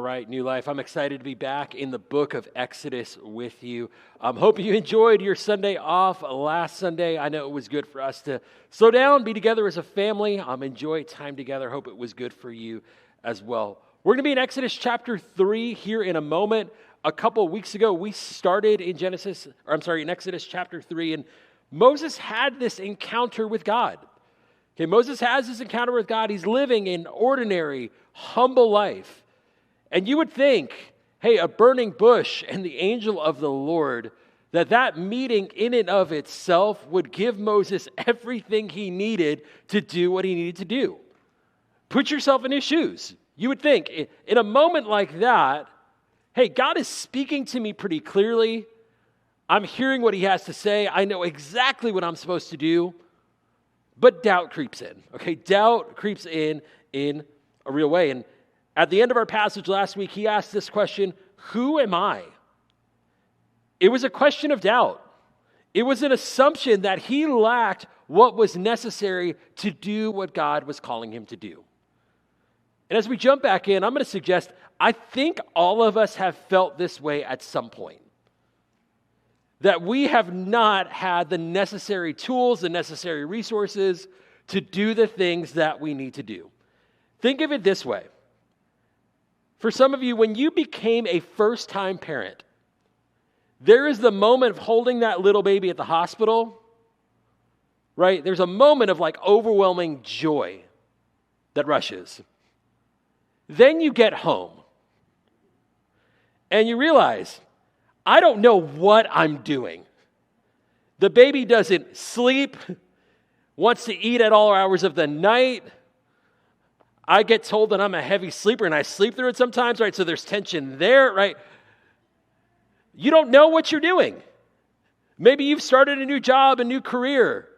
All right, New Life. I'm excited to be back in the book of Exodus with you. Hope you enjoyed your Sunday off last Sunday. I know it was good for us to slow down, be together as a family, enjoy time together. Hope it was good for you as well. We're going to be in Exodus chapter 3 here in a moment. A couple of weeks ago, we started in Exodus chapter 3, and Moses had this encounter with God. Okay, Moses has this encounter with God. He's living an ordinary, humble life. And you would think, hey, a burning bush and the angel of the Lord, that meeting in and of itself would give Moses everything he needed to do what he needed to do. Put yourself in his shoes. You would think, in a moment like that, hey, God is speaking to me pretty clearly. I'm hearing what he has to say. I know exactly what I'm supposed to do. But doubt creeps in, okay? Doubt creeps in a real way. And at the end of our passage last week, he asked this question, who am I? It was a question of doubt. It was an assumption that he lacked what was necessary to do what God was calling him to do. And as we jump back in, I'm going to suggest, I think all of us have felt this way at some point. That we have not had the necessary tools, the necessary resources to do the things that we need to do. Think of it this way. For some of you, when you became a first-time parent, there is the moment of holding that little baby at the hospital, right? There's a moment of like overwhelming joy that rushes. Then you get home and you realize, I don't know what I'm doing. The baby doesn't sleep, wants to eat at all hours of the night. I get told that I'm a heavy sleeper and I sleep through it sometimes, right? So there's tension there, right? You don't know what you're doing. Maybe you've started a new job, a new career,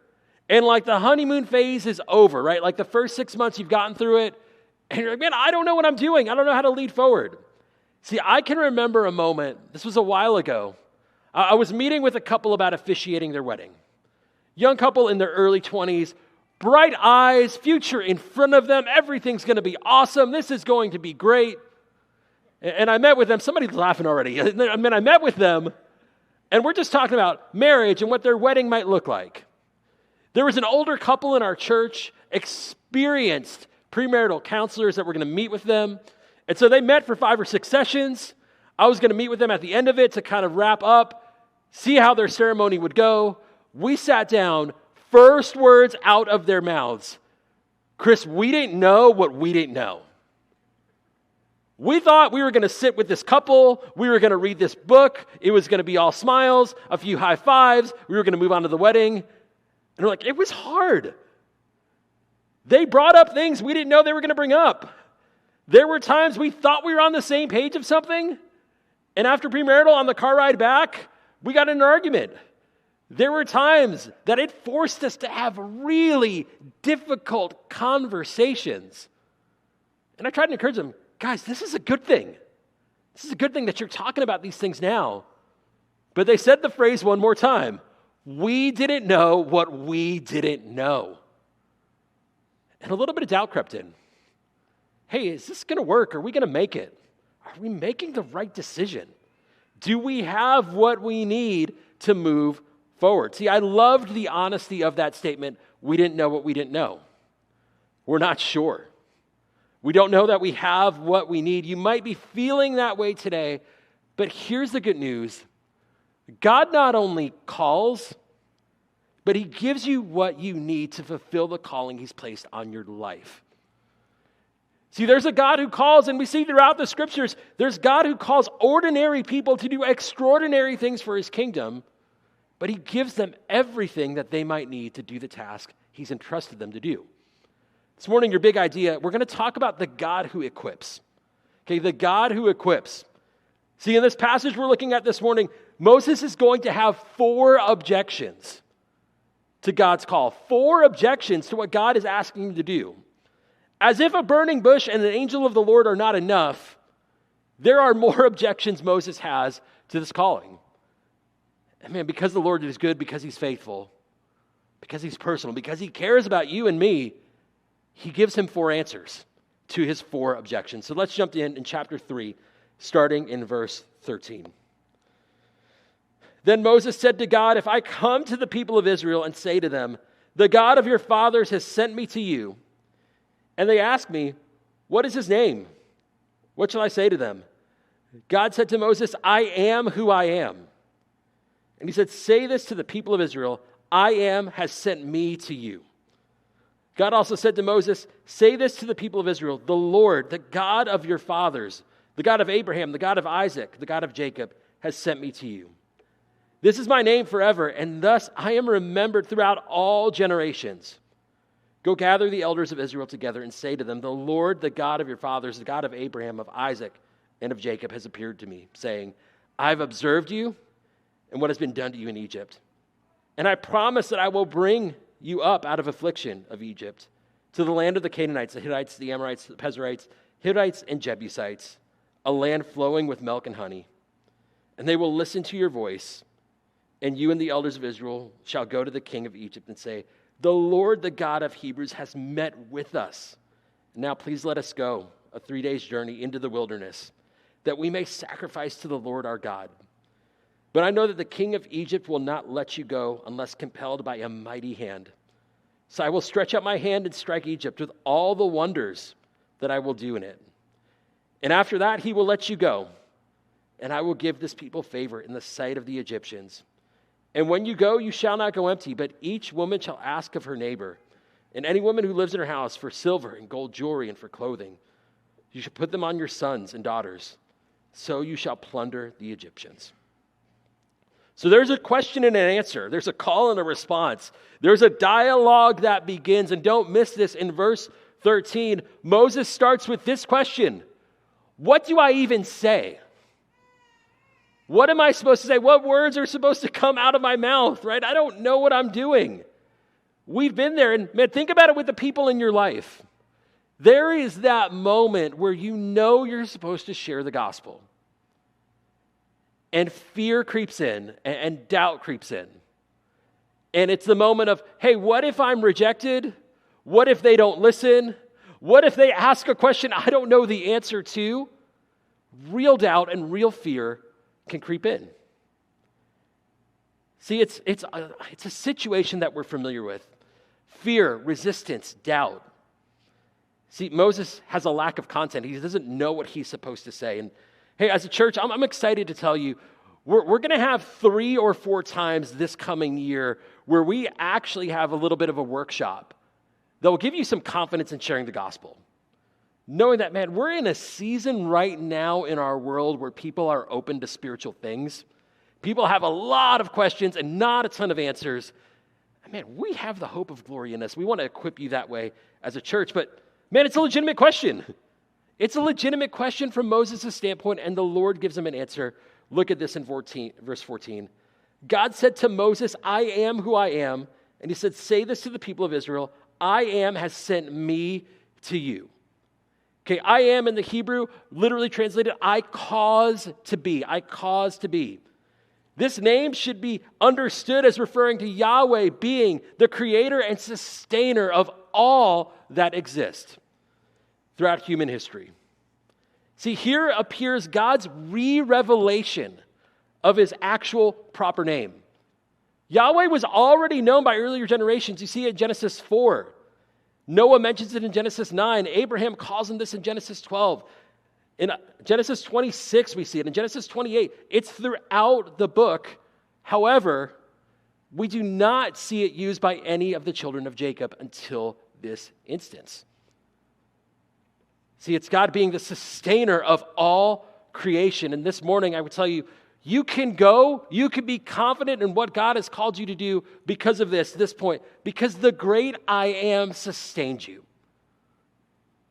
and like the honeymoon phase is over, right? Like the first 6 months you've gotten through it, and you're like, man, I don't know what I'm doing. I don't know how to lead forward. See, I can remember a moment, this was a while ago. I was meeting with a couple about officiating their wedding. Young couple in their early 20s, bright eyes, future in front of them, everything's going to be awesome, this is going to be great. And I met with them, somebody's laughing already. I met with them, and we're just talking about marriage and what their wedding might look like. There was an older couple in our church, experienced premarital counselors that were going to meet with them. And so they met for 5 or 6 sessions. I was going to meet with them at the end of it to kind of wrap up, see how their ceremony would go. We sat down, first words out of their mouths, Chris, we didn't know what we didn't know. We thought we were going to sit with this couple, we were going to read this book, it was going to be all smiles, a few high fives, we were going to move on to the wedding. And we're like, it was hard. They brought up things we didn't know they were going to bring up. There were times we thought we were on the same page of something, and after premarital on the car ride back, we got in an argument. There were times that it forced us to have really difficult conversations. And I tried to encourage them, guys, this is a good thing. This is a good thing that you're talking about these things now. But they said the phrase one more time, we didn't know what we didn't know. And a little bit of doubt crept in. Hey, is this going to work? Are we going to make it? Are we making the right decision? Do we have what we need to move forward? See, I loved the honesty of that statement. We didn't know what we didn't know. We're not sure. We don't know that we have what we need. You might be feeling that way today, but here's the good news. God not only calls, but he gives you what you need to fulfill the calling he's placed on your life. See, there's a God who calls, and we see throughout the scriptures, there's God who calls ordinary people to do extraordinary things for his kingdom, but he gives them everything that they might need to do the task he's entrusted them to do. This morning, your big idea, we're going to talk about the God who equips. Okay, the God who equips. See, in this passage we're looking at this morning, Moses is going to have 4 objections to God's call. 4 objections to what God is asking him to do. As if a burning bush and an angel of the Lord are not enough, there are more objections Moses has to this calling. And man, because the Lord is good, because he's faithful, because he's personal, because he cares about you and me, he gives him 4 answers to his 4 objections. So let's jump in chapter 3, starting in verse 13. Then Moses said to God, if I come to the people of Israel and say to them, the God of your fathers has sent me to you, and they ask me, what is his name? What shall I say to them? God said to Moses, I am who I am. And he said, say this to the people of Israel, I am has sent me to you. God also said to Moses, say this to the people of Israel, the Lord, the God of your fathers, the God of Abraham, the God of Isaac, the God of Jacob, has sent me to you. This is my name forever, and thus I am remembered throughout all generations. Go gather the elders of Israel together and say to them, the Lord, the God of your fathers, the God of Abraham, of Isaac, and of Jacob has appeared to me, saying, I've observed you and what has been done to you in Egypt. And I promise that I will bring you up out of affliction of Egypt to the land of the Canaanites, the Hittites, the Amorites, the Perizzites, Hittites, and Jebusites, a land flowing with milk and honey. And they will listen to your voice, and you and the elders of Israel shall go to the king of Egypt and say, the Lord, the God of Hebrews, has met with us. Now please let us go a 3 days journey into the wilderness, that we may sacrifice to the Lord our God. But I know that the king of Egypt will not let you go unless compelled by a mighty hand. So I will stretch out my hand and strike Egypt with all the wonders that I will do in it. And after that he will let you go, and I will give this people favor in the sight of the Egyptians. And when you go, you shall not go empty, but each woman shall ask of her neighbor, and any woman who lives in her house, for silver and gold jewelry and for clothing. You shall put them on your sons and daughters. So you shall plunder the Egyptians. So there's a question and an answer. There's a call and a response. There's a dialogue that begins. And don't miss this. In verse 13, Moses starts with this question. What do I even say? What am I supposed to say? What words are supposed to come out of my mouth, right? I don't know what I'm doing. We've been there. And man, think about it with the people in your life. There is that moment where you know you're supposed to share the gospel. And fear creeps in and doubt creeps in. And it's the moment of, hey, what if I'm rejected? What if they don't listen? What if they ask a question I don't know the answer to? Real doubt and real fear can creep in. See, it's a situation that we're familiar with. Fear, resistance, doubt. See, Moses has a lack of content. He doesn't know what he's supposed to say. And hey, as a church, I'm excited to tell you, we're going to have 3 or 4 times this coming year where we actually have a little bit of a workshop that will give you some confidence in sharing the gospel. Knowing that, man, we're in a season right now in our world where people are open to spiritual things. People have a lot of questions and not a ton of answers. Man, we have the hope of glory in us. We want to equip you that way as a church. But, man, it's a legitimate question. It's a legitimate question from Moses' standpoint, and the Lord gives him an answer. Look at this in verse 14. God said to Moses, I am who I am. And he said, say this to the people of Israel, I am has sent me to you. Okay, I am in the Hebrew, literally translated, I cause to be. I cause to be. This name should be understood as referring to Yahweh being the creator and sustainer of all that exists throughout human history. See, here appears God's re-revelation of his actual proper name. Yahweh was already known by earlier generations. You see it in Genesis 4. Noah mentions it in Genesis 9. Abraham calls him this in Genesis 12. In Genesis 26, we see it. In Genesis 28, it's throughout the book. However, we do not see it used by any of the children of Jacob until this instance. See, it's God being the sustainer of all creation. And this morning, I would tell you, you can go, you can be confident in what God has called you to do because of this point, because the great I am sustained you.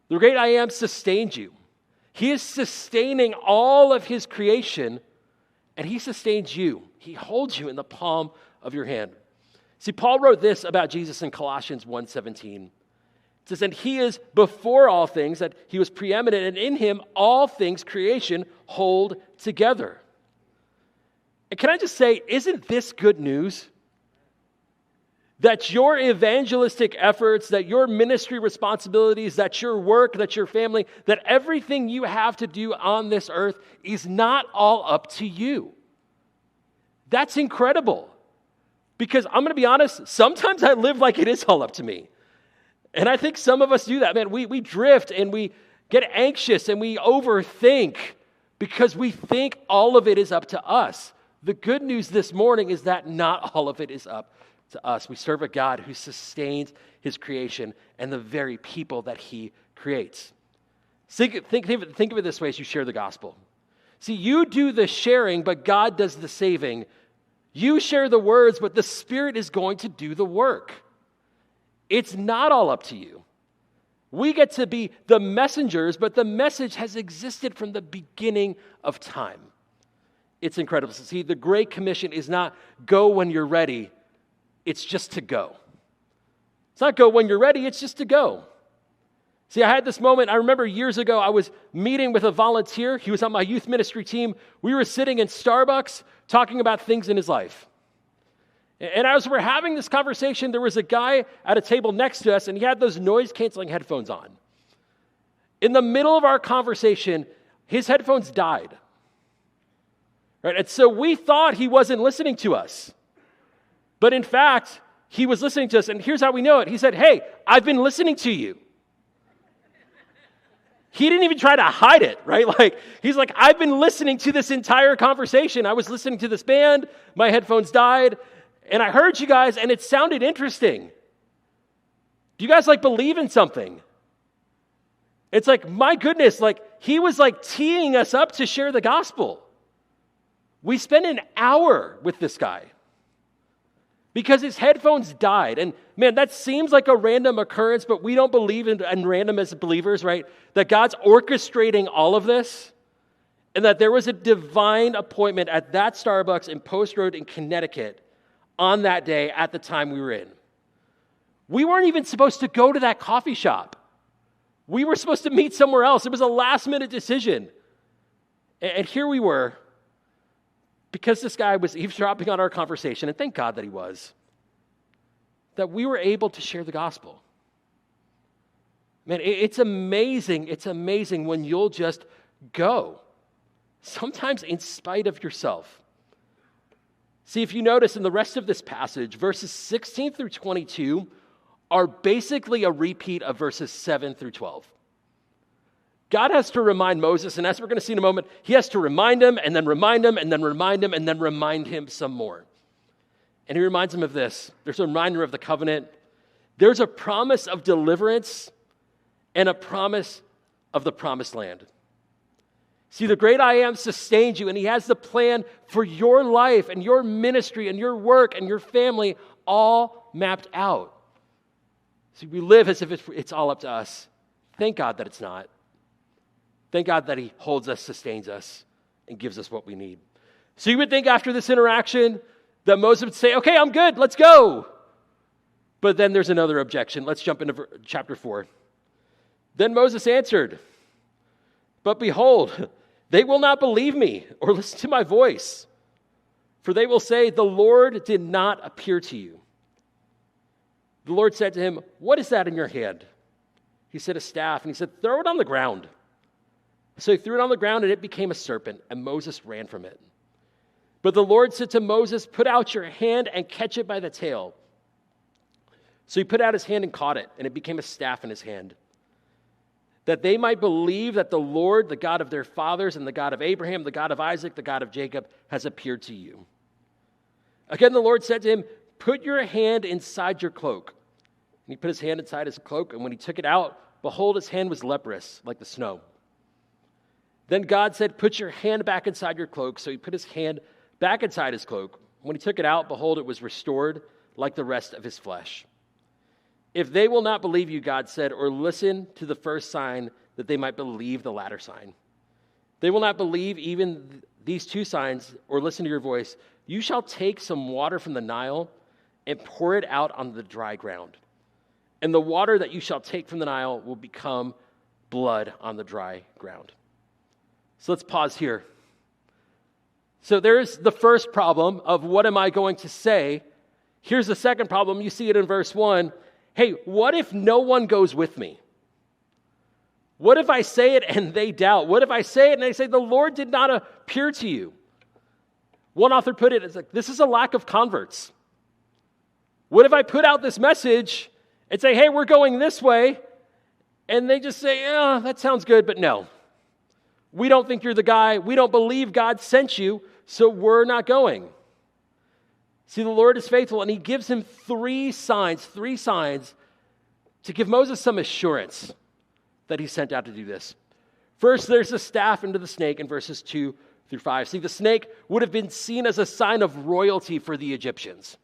The great I am sustained you. He is sustaining all of his creation, and he sustains you. He holds you in the palm of your hand. See, Paul wrote this about Jesus in Colossians 1:17. It says, and he is before all things, that he was preeminent, and in him all things creation hold together. And can I just say, isn't this good news? that your evangelistic efforts, that your ministry responsibilities, that your work, that your family, that everything you have to do on this earth is not all up to you. That's incredible. Because I'm going to be honest, sometimes I live like it is all up to me. And I think some of us do that. Man, we drift and we get anxious and we overthink because we think all of it is up to us. The good news this morning is that not all of it is up to us. We serve a God who sustains his creation and the very people that he creates. Think of it this way as you share the gospel. See, you do the sharing, but God does the saving. You share the words, but the Spirit is going to do the work. It's not all up to you. We get to be the messengers, but the message has existed from the beginning of time. It's incredible. See, the Great Commission is not go when you're ready. It's just to go. It's not go when you're ready. It's just to go. See, I had this moment. I remember years ago, I was meeting with a volunteer. He was on my youth ministry team. We were sitting in Starbucks talking about things in his life. And as we're having this conversation, there was a guy at a table next to us, and he had those noise-canceling headphones on. In the middle of our conversation, his headphones died. Right? And so we thought he wasn't listening to us. But in fact, he was listening to us, and here's how we know it. He said, "Hey, I've been listening to you." He didn't even try to hide it, right? He's like, "I've been listening to this entire conversation. I was listening to this band, my headphones died, and I heard you guys, and it sounded interesting. Do you guys believe in something?" It's my goodness, he was teeing us up to share the gospel. We spent an hour with this guy because his headphones died. And man, that seems like a random occurrence, but we don't believe in random as believers, right? That God's orchestrating all of this and that there was a divine appointment at that Starbucks in Post Road in Connecticut on that day at the time we were in. We weren't even supposed to go to that coffee shop. We were supposed to meet somewhere else. It was a last-minute decision. And here we were, because this guy was eavesdropping on our conversation, and thank God that he was, that we were able to share the gospel. Man, it's amazing. It's amazing when you'll just go, sometimes in spite of yourself. See, if you notice in the rest of this passage, verses 16 through 22 are basically a repeat of verses 7 through 12. God has to remind Moses, and as we're going to see in a moment, he has to remind him, and then remind him, and then remind him, and then remind him some more. And he reminds him of this. There's a reminder of the covenant. There's a promise of deliverance and a promise of the promised land. See, the great I Am sustains you, and he has the plan for your life and your ministry and your work and your family all mapped out. See, we live as if it's all up to us. Thank God that it's not. Thank God that he holds us, sustains us, and gives us what we need. So you would think after this interaction that Moses would say, "Okay, I'm good, let's go." But then there's another objection. Let's jump into chapter 4. Then Moses answered, "But behold, they will not believe me or listen to my voice, for they will say, 'The Lord did not appear to you.' The Lord said to him, 'What is that in your hand?' He said, 'A staff.' And he said, 'Throw it on the ground.' So he threw it on the ground, and it became a serpent, and Moses ran from it. But the Lord said to Moses, 'Put out your hand and catch it by the tail.' So he put out his hand and caught it, and it became a staff in his hand, that they might believe that the Lord, the God of their fathers, and the God of Abraham, the God of Isaac, the God of Jacob, has appeared to you." Again, the Lord said to him, "Put your hand inside your cloak." And he put his hand inside his cloak, and when he took it out, behold, his hand was leprous, like the snow. Then God said, "Put your hand back inside your cloak." So he put his hand back inside his cloak. When he took it out, behold, it was restored like the rest of his flesh. "If they will not believe you," God said, "or listen to the first sign, that they might believe the latter sign. They will not believe even these two signs or listen to your voice. You shall take some water from the Nile and pour it out on the dry ground. And the water that you shall take from the Nile will become blood on the dry ground." So let's pause here. So there's the first problem of what am I going to say Here's the second problem. You see it in verse 1. Hey, what if no one goes with me? What if I say it and they doubt? What if I say it and they say, the Lord did not appear to you? One author put it as like, this is a lack of converts. What if I put out this message and say, hey, we're going this way, and they just say, yeah, that sounds good, but no. We don't think you're the guy. We don't believe God sent you, so we're not going. See, the Lord is faithful, and he gives him three signs to give Moses some assurance that he's sent out to do this. First, there's the staff into the snake in verses 2 through 5. See, the snake would have been seen as a sign of royalty for the Egyptians.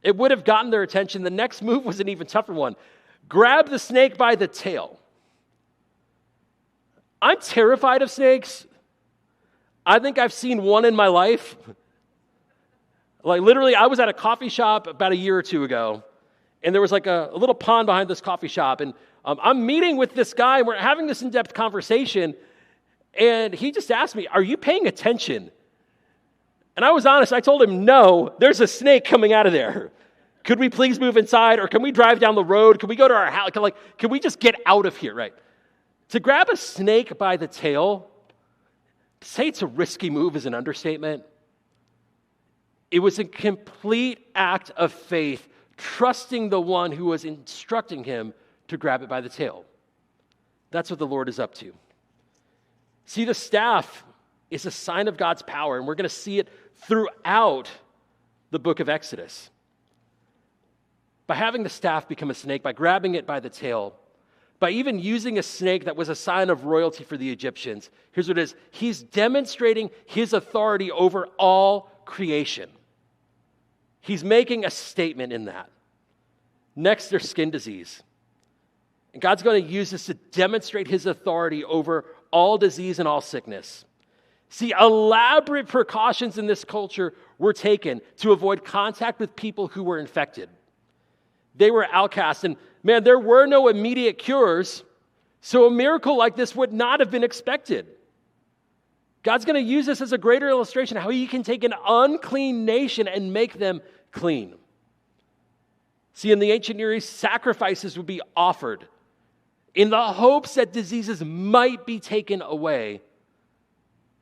It would have gotten their attention. The next move was an even tougher one. Grab the snake by the tail. I'm terrified of snakes. I think I've seen one in my life. Like literally, I was at a coffee shop about a year or two ago, and there was like a little pond behind this coffee shop, and I'm meeting with this guy, and we're having this in-depth conversation, and he just asked me, are you paying attention? And I was honest. I told him, no, there's a snake coming out of there. Could we please move inside, or can we drive down the road? Can we go to our house? Can we just get out of here, right? To grab a snake by the tail, to say it's a risky move is an understatement. It was a complete act of faith, trusting the one who was instructing him to grab it by the tail. That's what the Lord is up to. See, the staff is a sign of God's power, and we're going to see it throughout the book of Exodus. By having the staff become a snake, by grabbing it by the tail, by even using a snake that was a sign of royalty for the Egyptians, here's what it is. He's demonstrating his authority over all creation. He's making a statement in that. Next, there's skin disease. And God's going to use this to demonstrate his authority over all disease and all sickness. See, elaborate precautions in this culture were taken to avoid contact with people who were infected. They were outcasts, and man, there were no immediate cures, so a miracle like this would not have been expected. God's going to use this as a greater illustration of how he can take an unclean nation and make them clean. See, in the ancient Near East, sacrifices would be offered in the hopes that diseases might be taken away.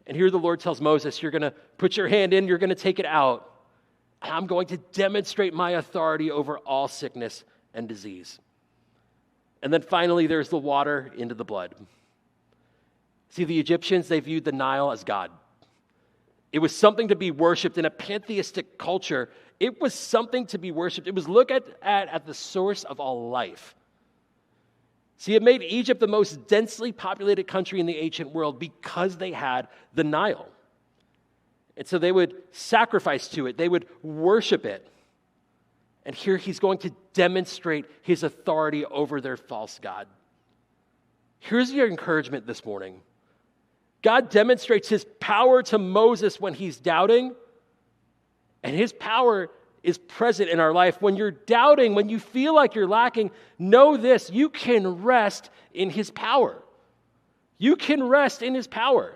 And here the Lord tells Moses, you're going to put your hand in, you're going to take it out. And I'm going to demonstrate my authority over all sickness and disease. And then finally, there's the water into the blood. See, the Egyptians, they viewed the Nile as God. It was something to be worshipped in a pantheistic culture. It was something to be worshipped. It was looked at the source of all life. See, it made Egypt the most densely populated country in the ancient world because they had the Nile. And so they would sacrifice to it. They would worship it. And here he's going to demonstrate his authority over their false god. Here's your encouragement this morning. God demonstrates his power to Moses when he's doubting, and his power is present in our life. When you're doubting, when you feel like you're lacking, know this, you can rest in his power. You can rest in his power.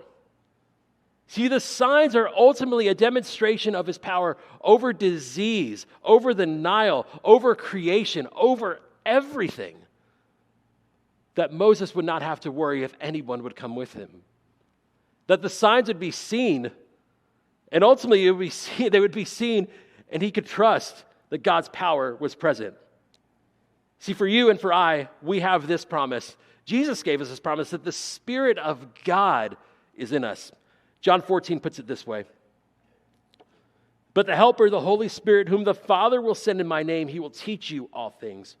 See, the signs are ultimately a demonstration of his power over disease, over the Nile, over creation, over everything, that Moses would not have to worry if anyone would come with him. That the signs would be seen, and ultimately they would be seen, and he could trust that God's power was present. See, for you and for I, we have this promise. Jesus gave us this promise that the Spirit of God is in us. John 14 puts it this way. But the Helper, the Holy Spirit, whom the Father will send in my name, he will teach you all things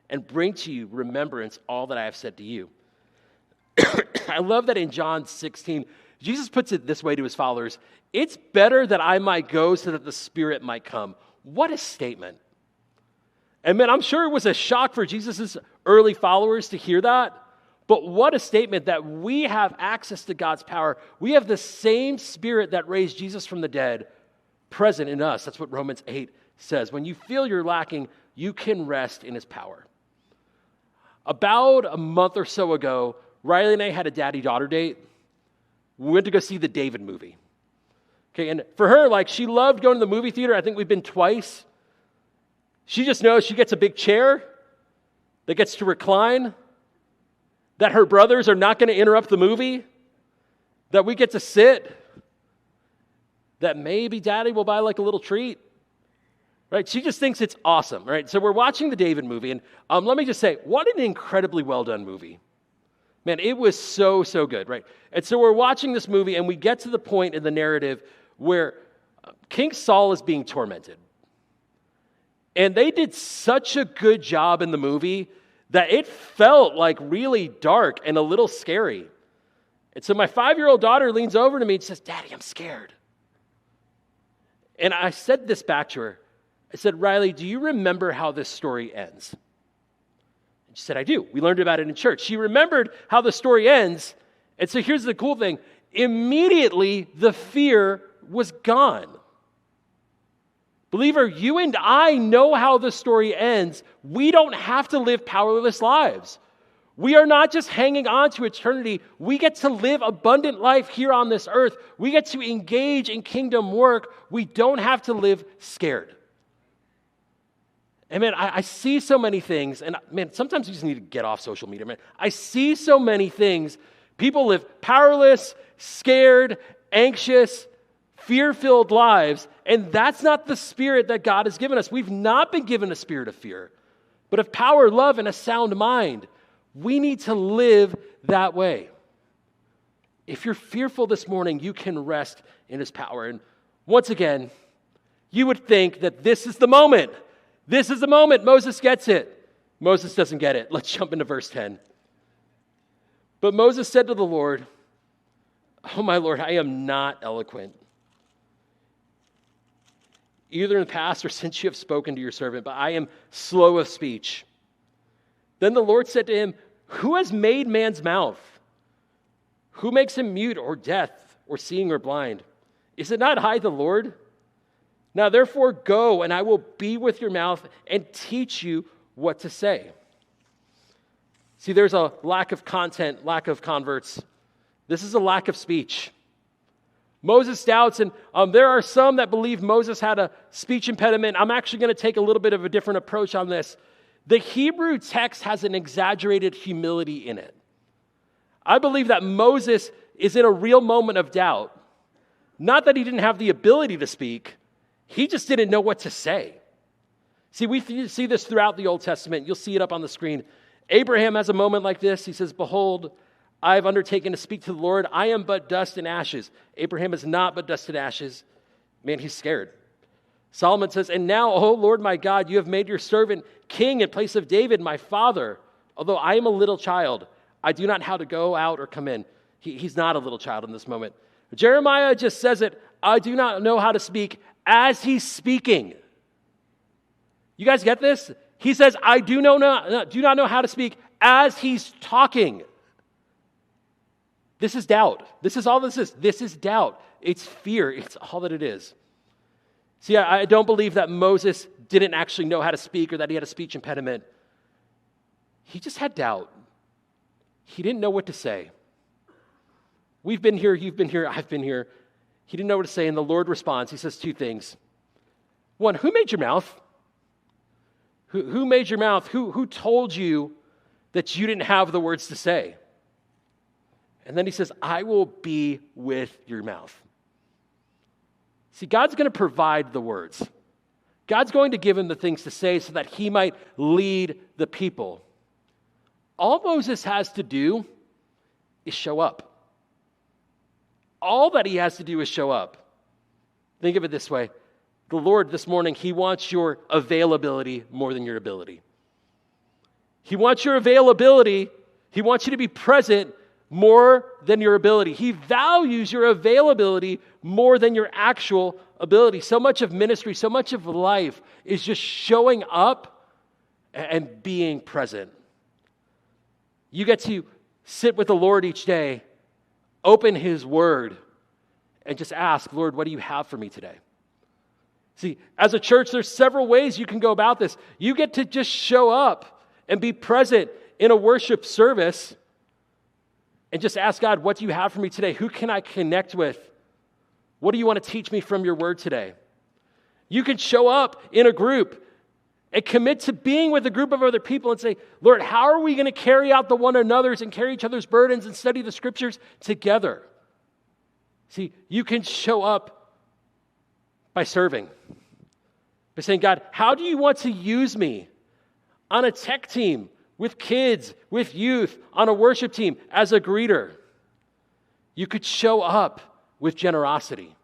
and bring to you remembrance all that I have said to you. I love that in John 16, Jesus puts it this way to his followers. It's better that I might go so that the Spirit might come. What a statement. And man, I'm sure it was a shock for Jesus' early followers to hear that. But what a statement that we have access to God's power. We have the same Spirit that raised Jesus from the dead present in us. That's what Romans 8 says. When you feel you're lacking, you can rest in his power. About a month or so ago, Riley and I had a daddy-daughter date. We went to go see the David movie. Okay, and for her, she loved going to the movie theater. I think we've been twice. She just knows she gets a big chair that gets to recline, that her brothers are not going to interrupt the movie, that we get to sit, that maybe daddy will buy like a little treat, right? She just thinks it's awesome, right? So we're watching the David movie, and let me just say, what an incredibly well done movie. Man, it was so, so good, right? And so we're watching this movie, and we get to the point in the narrative where King Saul is being tormented. And they did such a good job in the movie that it felt like really dark and a little scary. And so my 5-year-old daughter leans over to me and says, Daddy, I'm scared. And I said this back to her. I said, Riley, do you remember how this story ends? And she said, I do. We learned about it in church. She remembered how the story ends. And so here's the cool thing. Immediately, the fear was gone. Believer, you and I know how the story ends. We don't have to live powerless lives. We are not just hanging on to eternity. We get to live abundant life here on this earth. We get to engage in kingdom work. We don't have to live scared. And man, I see so many things, and man, sometimes you just need to get off social media, man. I see so many things. People live powerless, scared, anxious, fear-filled lives, and that's not the spirit that God has given us. We've not been given a spirit of fear, but of power, love, and a sound mind. We need to live that way. If you're fearful this morning, you can rest in his power. And once again, you would think that this is the moment. This is the moment. Moses gets it. Moses doesn't get it. Let's jump into verse 10. But Moses said to the Lord, Oh, my Lord, I am not eloquent, either in the past or since you have spoken to your servant, but I am slow of speech. Then the Lord said to him, Who has made man's mouth? Who makes him mute or deaf or seeing or blind? Is it not I, the Lord? Now therefore go, and I will be with your mouth and teach you what to say. See, there's a lack of content, lack of converts. This is a lack of speech. Moses doubts, and there are some that believe Moses had a speech impediment. I'm actually going to take a little bit of a different approach on this. The Hebrew text has an exaggerated humility in it. I believe that Moses is in a real moment of doubt. Not that he didn't have the ability to speak, he just didn't know what to say. See, we see this throughout the Old Testament. You'll see it up on the screen. Abraham has a moment like this. He says, Behold, I have undertaken to speak to the Lord. I am but dust and ashes. Abraham is not but dust and ashes. Man, he's scared. Solomon says, And now, O Lord my God, you have made your servant king in place of David, my father. Although I am a little child, I do not know how to go out or come in. He's not a little child in this moment. Jeremiah just says it, I do not know how to speak as he's speaking. You guys get this? He says, I do not know how to speak as he's talking. This is doubt. This is all this is. This is doubt. It's fear. It's all that it is. See, I don't believe that Moses didn't actually know how to speak or that he had a speech impediment. He just had doubt. He didn't know what to say. We've been here, you've been here, I've been here. He didn't know what to say, and the Lord responds. He says two things. One, who made your mouth? Who made your mouth? Who told you that you didn't have the words to say? And then he says, I will be with your mouth. See, God's going to provide the words. God's going to give him the things to say so that he might lead the people. All Moses has to do is show up. All that he has to do is show up. Think of it this way. The Lord this morning, he wants your availability more than your ability. He wants your availability. He wants you to be present more than your ability. He values your availability more than your actual ability. So much of ministry, so much of life is just showing up and being present. You get to sit with the Lord each day, open his word, and just ask, Lord, what do you have for me today? See, as a church, there's several ways you can go about this. You get to just show up and be present in a worship service and just ask God, what do you have for me today? Who can I connect with? What do you want to teach me from your word today? You can show up in a group and commit to being with a group of other people and say, Lord, how are we going to carry out the one another's and carry each other's burdens and study the scriptures together? See, you can show up by serving, by saying, God, how do you want to use me on a tech team, with kids, with youth, on a worship team, as a greeter? You could show up with generosity.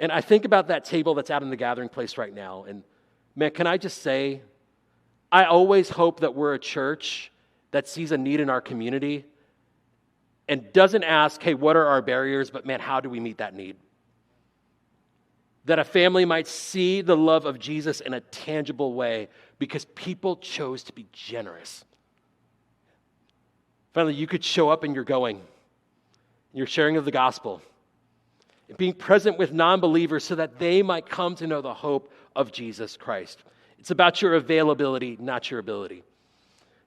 And I think about that table that's out in the gathering place right now, and man, can I just say, I always hope that we're a church that sees a need in our community and doesn't ask, hey, what are our barriers? But man, how do we meet that need? That a family might see the love of Jesus in a tangible way because people chose to be generous. Finally, you could show up and you're going. You're sharing of the gospel. And being present with non-believers so that they might come to know the hope of Jesus Christ. It's about your availability, not your ability.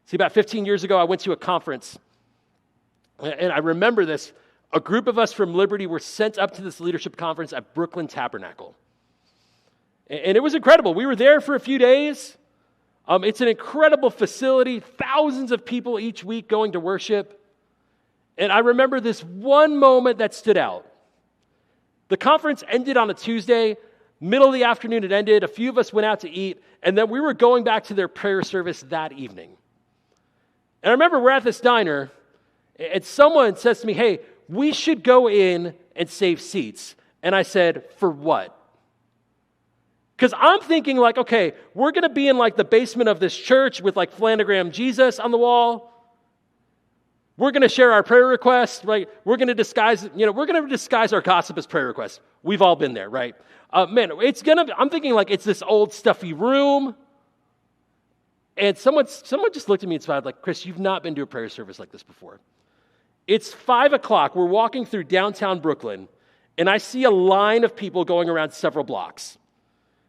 See, about 15 years ago, I went to a conference. And I remember this. A group of us from Liberty were sent up to this leadership conference at Brooklyn Tabernacle. And it was incredible. We were there for a few days. It's an incredible facility, thousands of people each week going to worship. And I remember this one moment that stood out. The conference ended on a Tuesday, middle of the afternoon it ended. A few of us went out to eat, and then we were going back to their prayer service that evening. And I remember we're at this diner, and someone says to me, hey, we should go in and save seats. And I said, for what? Because I'm thinking like, okay, we're going to be in like the basement of this church with like flanagram Jesus on the wall. We're going to share our prayer requests, right? We're going to disguise our gossip as prayer requests. We've all been there, right? I'm thinking like it's this old stuffy room. And someone just looked at me and smiled like, Chris, you've not been to a prayer service like this before. It's 5 o'clock. We're walking through downtown Brooklyn, and I see a line of people going around several blocks.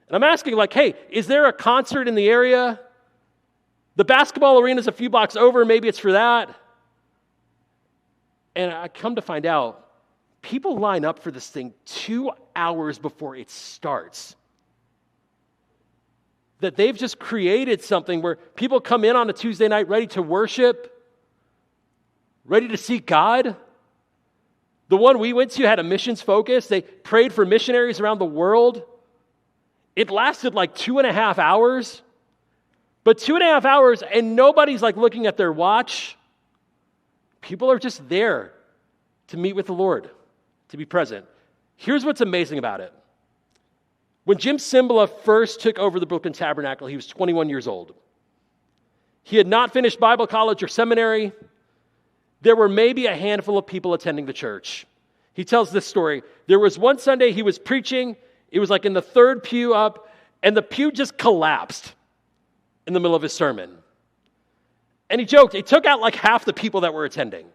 And I'm asking like, hey, is there a concert in the area? The basketball arena's a few blocks over. Maybe it's for that. And I come to find out, people line up for this thing 2 hours before it starts. That they've just created something where people come in on a Tuesday night ready to worship, ready to seek God. The one we went to had a missions focus. They prayed for missionaries around the world. It lasted like 2.5 hours. But 2.5 hours and nobody's like looking at their watch. People are just there to meet with the Lord, to be present. Here's what's amazing about it. When Jim Cymbala first took over the Brooklyn Tabernacle, he was 21 years old. He had not finished Bible college or seminary. There were maybe a handful of people attending the church. He tells this story. There was one Sunday he was preaching. It was like in the third pew up, and the pew just collapsed in the middle of his sermon. And he joked, it took out like half the people that were attending.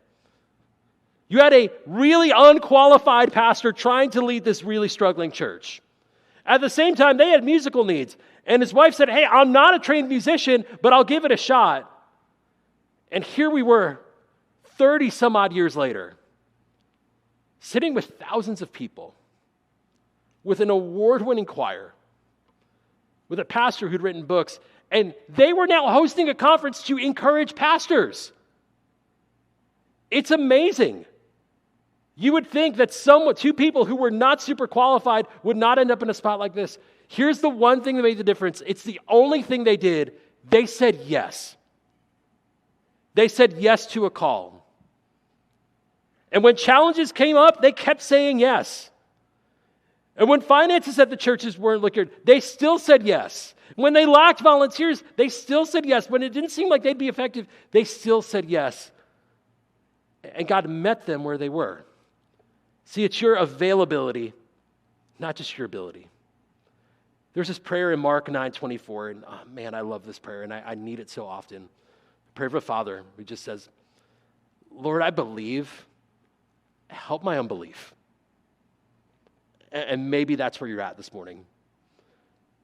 You had a really unqualified pastor trying to lead this really struggling church. At the same time, they had musical needs. And his wife said, hey, I'm not a trained musician, but I'll give it a shot. And here we were, 30 some odd years later, sitting with thousands of people, with an award-winning choir, with a pastor who'd written books, and they were now hosting a conference to encourage pastors. It's amazing. You would think that two people who were not super qualified would not end up in a spot like this. Here's the one thing that made the difference. It's the only thing they did. They said yes. They said yes to a call. And when challenges came up, they kept saying yes. And when finances at the churches weren't looking good, they still said yes. When they lacked volunteers, they still said yes. When it didn't seem like they'd be effective, they still said yes. And God met them where they were. See, it's your availability, not just your ability. There's this prayer in Mark 9:24, and oh, man, I love this prayer, and I need it so often. The prayer of a father who just says, Lord, I believe, help my unbelief. And maybe that's where you're at this morning.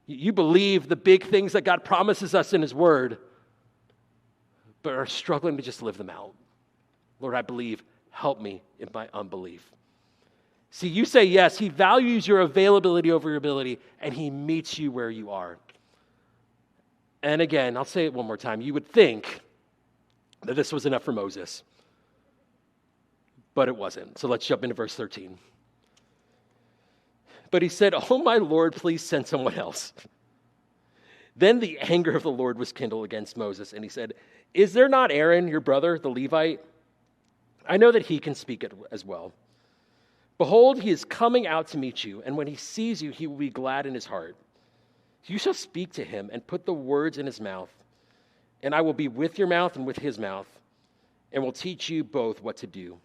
You believe the big things that God promises us in His Word, but are struggling to just live them out. Lord, I believe, help me in my unbelief. See, you say yes, He values your availability over your ability, and He meets you where you are. And again, I'll say it one more time. You would think that this was enough for Moses, but it wasn't. So let's jump into verse 13. But he said, "Oh, my Lord, please send someone else." Then the anger of the Lord was kindled against Moses, and he said, "Is there not Aaron, your brother, the Levite? I know that he can speak it as well. Behold, he is coming out to meet you, and when he sees you, he will be glad in his heart. You shall speak to him and put the words in his mouth, and I will be with your mouth and with his mouth, and will teach you both what to do.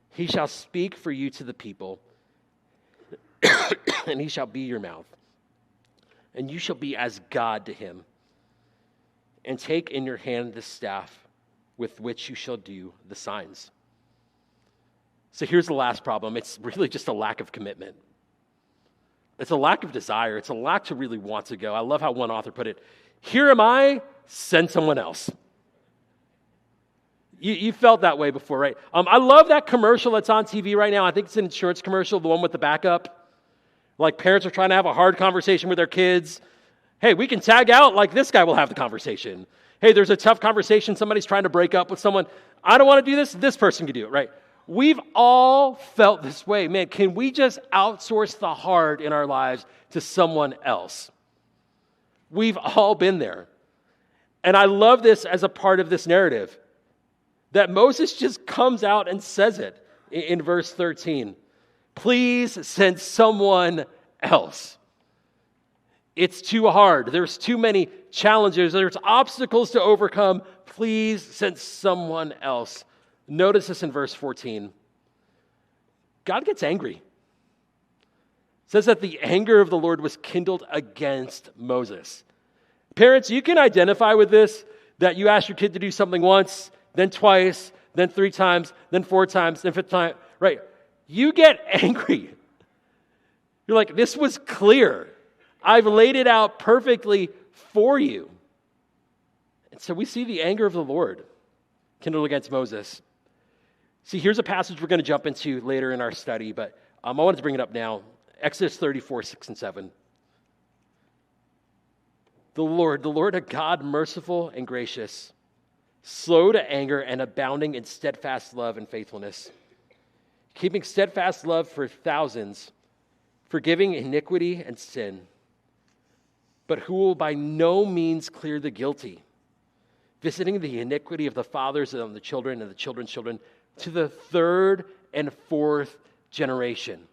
He shall speak for you to the people, and he shall be your mouth, and you shall be as God to him. And take in your hand the staff with which you shall do the signs." So here's the last problem. It's really just a lack of commitment. It's a lack of desire. It's a lack to really want to go. I love how one author put it, "Here am I, send someone else." You felt that way before, right? I love that commercial that's on TV right now. I think it's an insurance commercial, the one with the backup. Like parents are trying to have a hard conversation with their kids. Hey, we can tag out like this guy will have the conversation. Hey, there's a tough conversation. Somebody's trying to break up with someone. I don't want to do this. This person can do it, right? We've all felt this way. Man, can we just outsource the hard in our lives to someone else? We've all been there. And I love this as a part of this narrative, that Moses just comes out and says it in verse 13. Please send someone else. It's too hard. There's too many challenges. There's obstacles to overcome. Please send someone else. Notice this in verse 14. God gets angry. It says that the anger of the Lord was kindled against Moses. Parents, you can identify with this, that you ask your kid to do something once, then twice, then 3 times, then 4 times, then 5th time, right? You get angry. You're like, this was clear. I've laid it out perfectly for you. And so we see the anger of the Lord kindled against Moses. See, here's a passage we're going to jump into later in our study, but I wanted to bring it up now. Exodus 34, 6 and 7. The Lord, a God merciful and gracious, slow to anger and abounding in steadfast love and faithfulness, keeping steadfast love for thousands, forgiving iniquity and sin, but who will by no means clear the guilty, visiting the iniquity of the fathers on the children and the children's children to the 3rd and 4th generation.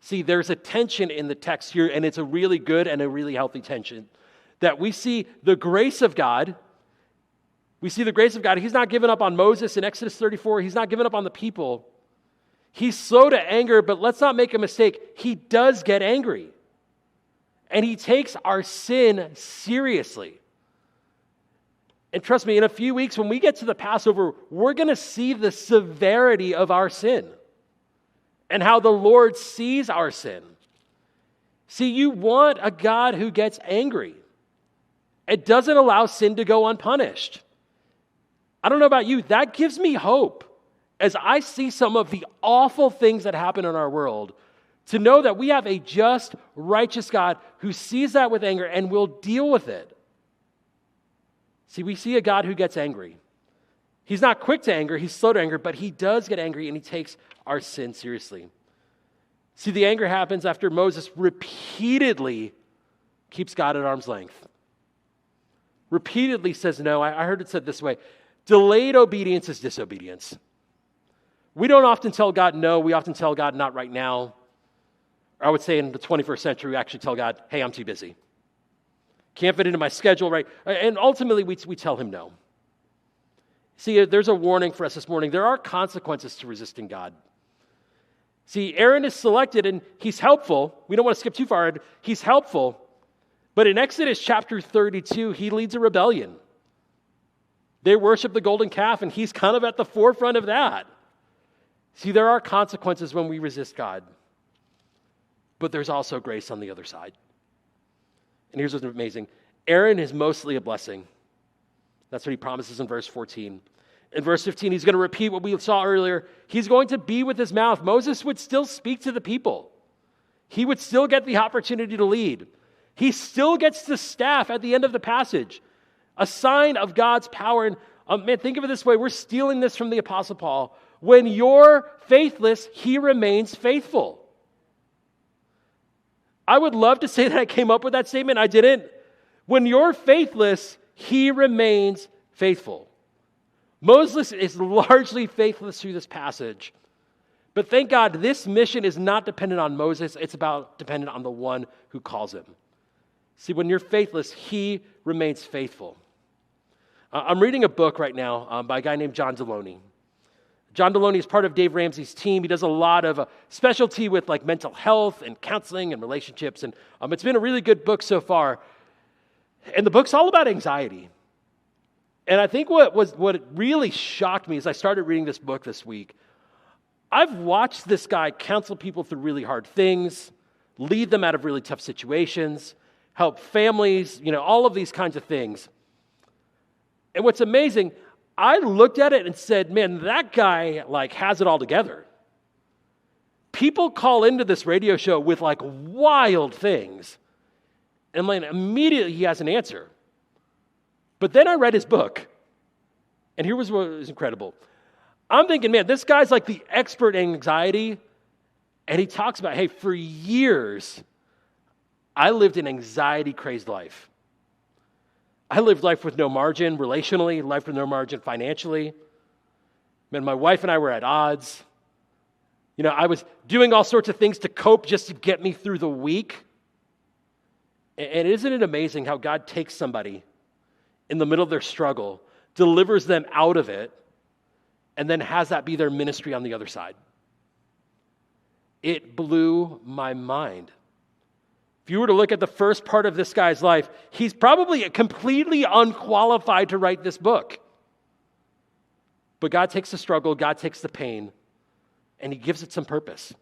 See, there's a tension in the text here, and it's a really good and a really healthy tension, that we see the grace of God. We see the grace of God. He's not given up on Moses in Exodus 34. He's not given up on the people. He's slow to anger, but let's not make a mistake. He does get angry. And he takes our sin seriously. And trust me, in a few weeks, when we get to the Passover, we're going to see the severity of our sin and how the Lord sees our sin. See, you want a God who gets angry. It doesn't allow sin to go unpunished. I don't know about you, that gives me hope as I see some of the awful things that happen in our world, to know that we have a just, righteous God who sees that with anger and will deal with it. See, we see a God who gets angry. He's not quick to anger, he's slow to anger, but he does get angry and he takes our sin seriously. See, the anger happens after Moses repeatedly keeps God at arm's length. Repeatedly says no. I heard it said this way: delayed obedience is disobedience. We don't often tell God no, we often tell God not right now. Or I would say in the 21st century, we actually tell God, hey, I'm too busy. Can't fit into my schedule, right? And ultimately, we tell him no. See, there's a warning for us this morning. There are consequences to resisting God. See, Aaron is selected and he's helpful. We don't want to skip too far. He's helpful. But in Exodus chapter 32, he leads a rebellion. They worship the golden calf and he's kind of at the forefront of that. See, there are consequences when we resist God. But there's also grace on the other side. And here's what's amazing. Aaron is mostly a blessing. That's what he promises in verse 14. In verse 15, he's going to repeat what we saw earlier. He's going to be with his mouth. Moses would still speak to the people. He would still get the opportunity to lead. He still gets the staff at the end of the passage. a sign of God's power. And man, think of it this way. We're stealing this from the Apostle Paul. When you're faithless, he remains faithful. I would love to say that I came up with that statement. I didn't. When you're faithless, he remains faithful. Moses is largely faithless through this passage. But thank God, this mission is not dependent on Moses. It's dependent on the one who calls him. See, when you're faithless, he remains faithful. I'm reading a book right now by a guy named John Deloney. John Deloney is part of Dave Ramsey's team. He does a lot of specialty with like mental health and counseling and relationships. And it's been a really good book so far. And the book's all about anxiety. And I think what really shocked me as I started reading this book this week, I've watched this guy counsel people through really hard things, lead them out of really tough situations, help families, all of these kinds of things. And what's amazing, I looked at it and said, man, that guy has it all together. People call into this radio show with wild things. And immediately he has an answer. But then I read his book. And here was what was incredible. I'm thinking, man, this guy's the expert in anxiety. And he talks about, hey, for years, I lived an anxiety-crazed life. I lived life with no margin relationally, life with no margin financially. Man, my wife and I were at odds. I was doing all sorts of things to cope just to get me through the week. And isn't it amazing how God takes somebody in the middle of their struggle, delivers them out of it, and then has that be their ministry on the other side? It blew my mind. If you were to look at the first part of this guy's life, he's probably completely unqualified to write this book. But God takes the struggle, God takes the pain, and he gives it some purpose.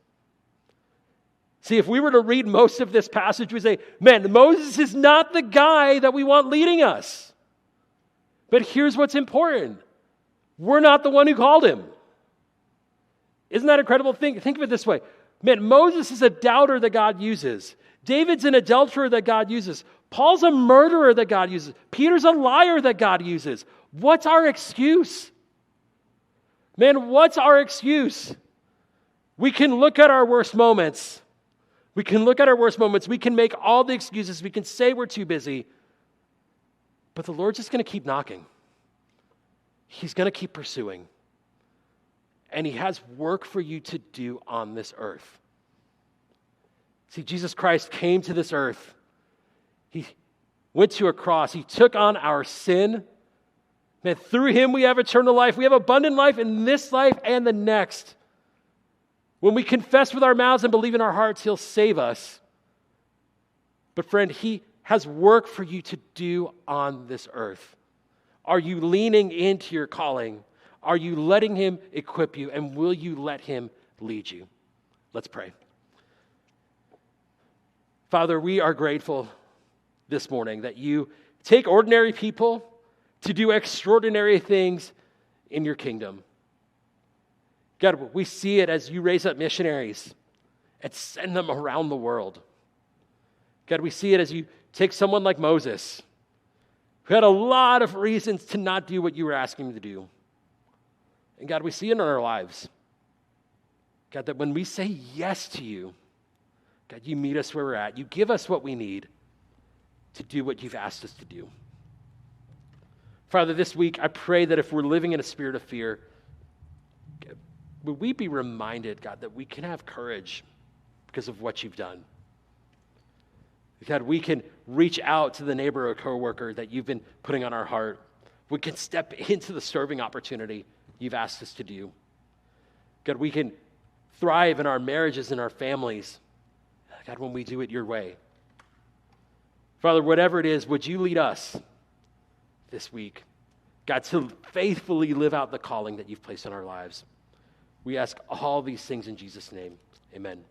See, if we were to read most of this passage, we say, man, Moses is not the guy that we want leading us. But here's what's important. We're not the one who called him. Isn't that incredible? Think of it this way. Man, Moses is a doubter that God uses. David's an adulterer that God uses. Paul's a murderer that God uses. Peter's a liar that God uses. What's our excuse? Man, what's our excuse? We can look at our worst moments. We can make all the excuses. We can say we're too busy. But the Lord's just going to keep knocking. He's going to keep pursuing. And he has work for you to do on this earth. See, Jesus Christ came to this earth. He went to a cross. He took on our sin. Man, through him we have eternal life. We have abundant life in this life and the next. When we confess with our mouths and believe in our hearts, he'll save us. But friend, he has work for you to do on this earth. Are you leaning into your calling? Are you letting him equip you? And will you let him lead you? Let's pray. Father, we are grateful this morning that you take ordinary people to do extraordinary things in your kingdom. God, we see it as you raise up missionaries and send them around the world. God, we see it as you take someone like Moses, who had a lot of reasons to not do what you were asking him to do. And God, we see it in our lives. God, that when we say yes to you, God, you meet us where we're at. You give us what we need to do what you've asked us to do. Father, this week, I pray that if we're living in a spirit of fear, would we be reminded, God, that we can have courage because of what you've done. God, we can reach out to the neighbor or coworker that you've been putting on our heart. We can step into the serving opportunity you've asked us to do. God, we can thrive in our marriages and our families, God, when we do it your way. Father, whatever it is, would you lead us this week, God, to faithfully live out the calling that you've placed in our lives. We ask all these things in Jesus' name. Amen.